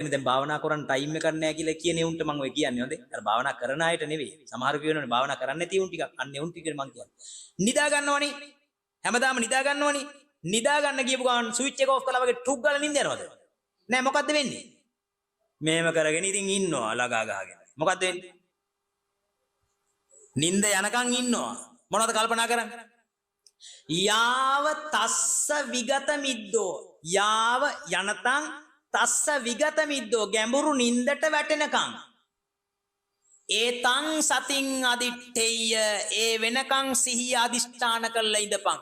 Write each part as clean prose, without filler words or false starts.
දැන් භාවනා කරන් ටයිම් එකක් නැහැ කියලා කියන උන්ට මම ඔය කියන්නේ හොඳේ. අර භාවනා කරන අයට නෙවෙයි. සමහර කියනවනේ භාවනා කරන්න නැති උන් ටිකක්. අන්න උන් ටික මම කියන්නේ. නිදා ගන්නවනේ. හැමදාම නිදා ගන්නවනේ. නිදා ගන්න ගියපු ගමන් ස්විච් එක ඔෆ් කළා වගේ ටුක් ගාලා නිින්ද යනවද? නෑ මොකද්ද වෙන්නේ? මේව කරගෙන ඉතින් ඉන්නවා ලගා ගහගෙන. මොකද්ද වෙන්නේ? නිින්ද යනකම් ඉන්නවා. මොනවද කල්පනා කරන්නේ? යාව තස්ස විගත මිද්දෝ. යාව යනතං තස්ස විගත මිද්දෝ ගැඹුරු නින්දට වැටෙනකම් ඒතං සතින් අදිත්තේය ඒ වෙනකම් සිහිය අදිෂ්ඨාන කරලා ඉඳපන්.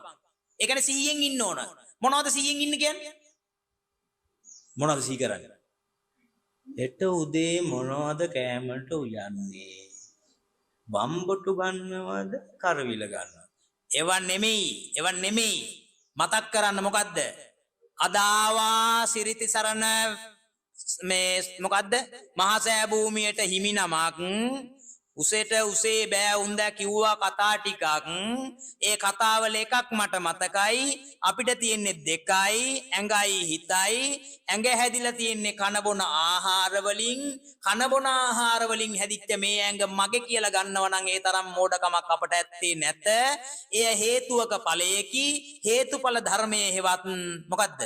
ඒ කියන්නේ සිහියෙන් ඉන්න ඕන. මොනවද සිහියෙන් ඉන්න කියන්නේ? මොනවද සිහි කරන්නේ? හෙට උදේ මොනවද කෑමට උයන්නේ? බම්බොටු ගන්නවද කරවිල ගන්නවද? එවන් නෙමෙයි මතක් කරන්න මොකද්ද? අදාවා සිරිති සරණ මේ මොකද්ද මහසෑ භූමියට හිමි නමක් උසෙට උසේ බෑ උන්ද කිව්වා කතා ටිකක් ඒ කතාවල එකක් මට මතකයි අපිට තියෙන්නේ දෙකයි ඇඟයි හිතයි ඇඟ හැදිලා තියෙන්නේ කන බොන ආහාර වලින් හැදිච්ච මේ ඇඟ මගේ කියලා ගන්නව නම් ඒ තරම් මෝඩකමක් අපට ඇත්තේ නැත එය හේතුවක ඵලයේකි හේතුඵල ධර්මයේ හේවත් මොකද්ද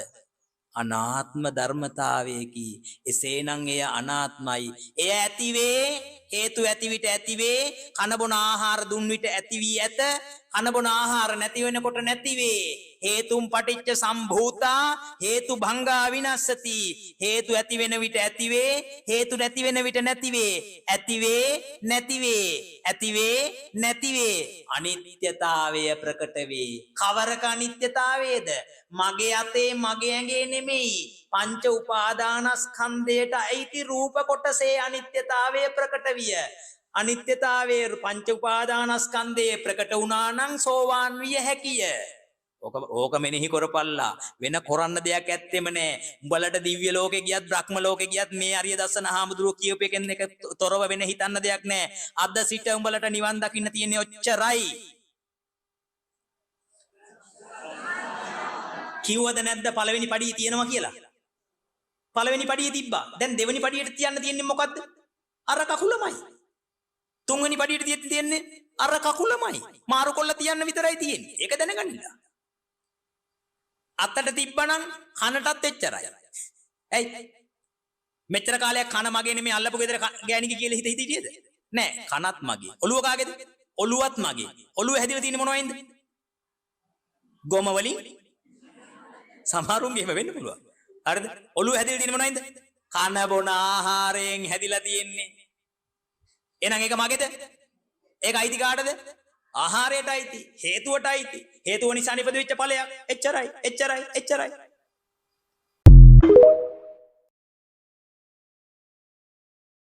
අනාත්ම ධර්මතාවයේකි එසේනම් එය අනාත්මයි එය ඇතිවේ හේතු ඇති විට ඇතිවේ කන බොන ආහාර දුන් විට ඇති වී ඇත කන බොන ආහාර නැති වෙනකොට නැතිවේ හේතුම් පටිච්ච සම්භූතා හේතු භංගා විනස්සති හේතු ඇති වෙන විට ඇතිවේ හේතු නැති වෙන විට නැතිවේ ඇතිවේ නැතිවේ අනිත්‍යතාවය ප්‍රකට වේ කවරක අනිත්‍යතාවයේද මගේ අතේ මගේ ඇඟේ නෙමෙයි පංච උපාදානස්කන්ධයට අයිති රූප කොටසේ අනිත්‍යතාවය ප්‍රකට විය අනිත්‍යතාවයේ පංච උපාදානස්කන්ධයේ ප්‍රකට වුණා නම් සෝවාන් විය හැකිය ඕක මෙනෙහි කරපල්ලා වෙන කරන්න දෙයක් ඇත්තෙම නෑ උඹලට දිව්‍ය ලෝකේ ගියත් බ්‍රහ්ම ලෝකේ ගියත් මේ අරිය දස්සන හාමුදුරුවෝ කියූප එකෙන් එක තොරව වෙන හිතන්න දෙයක් නෑ අද සිට උඹලට නිවන් දකින්න තියෙන්නේ ඔච්චරයි කිව්වද නැද්ද පළවෙනි පඩිය තියෙනවා කියලා පළවෙනි පඩිය තිබ්බා දැන් දෙවෙනි පඩියට තියන්න තියෙන්නේ මොකද්ද අර කකුලමයි තුන්වෙනි පඩියට තියෙන්නේ අර කකුලමයි මාරු කොල්ල තියන්න විතරයි තියෙන්නේ ඒක දැනගන්න අතට තිබ්බනම් කනටත් එච්චරයි ඇයි මෙච්චර කාලයක් කන මගේ නෙමෙයි අල්ලපු ගෙදර ගෑණිගේ කියලා හිටියේද නෑ කනත් මගේ ඔළුව කාගේද ඔළුවත් මගේ ඔළුව හැදිලා තියෙන්නේ මොනවයින්ද ගොම වලින් සමහරුන්ගේ එහෙම වෙන්න පුළුවන් හරිද ඔළුව හැදිලා තියෙන්නේ මොනවයින්ද කන බොන ආහාරයෙන් හැදිලා තියෙන්නේ එහෙනම් ඒක මගේද ඒක අයිති කාටද ආහාරයට අයිති හේතුවට අයිති හේතුව නිසා නිපදෙච්ච ඵලයක් එච්චරයි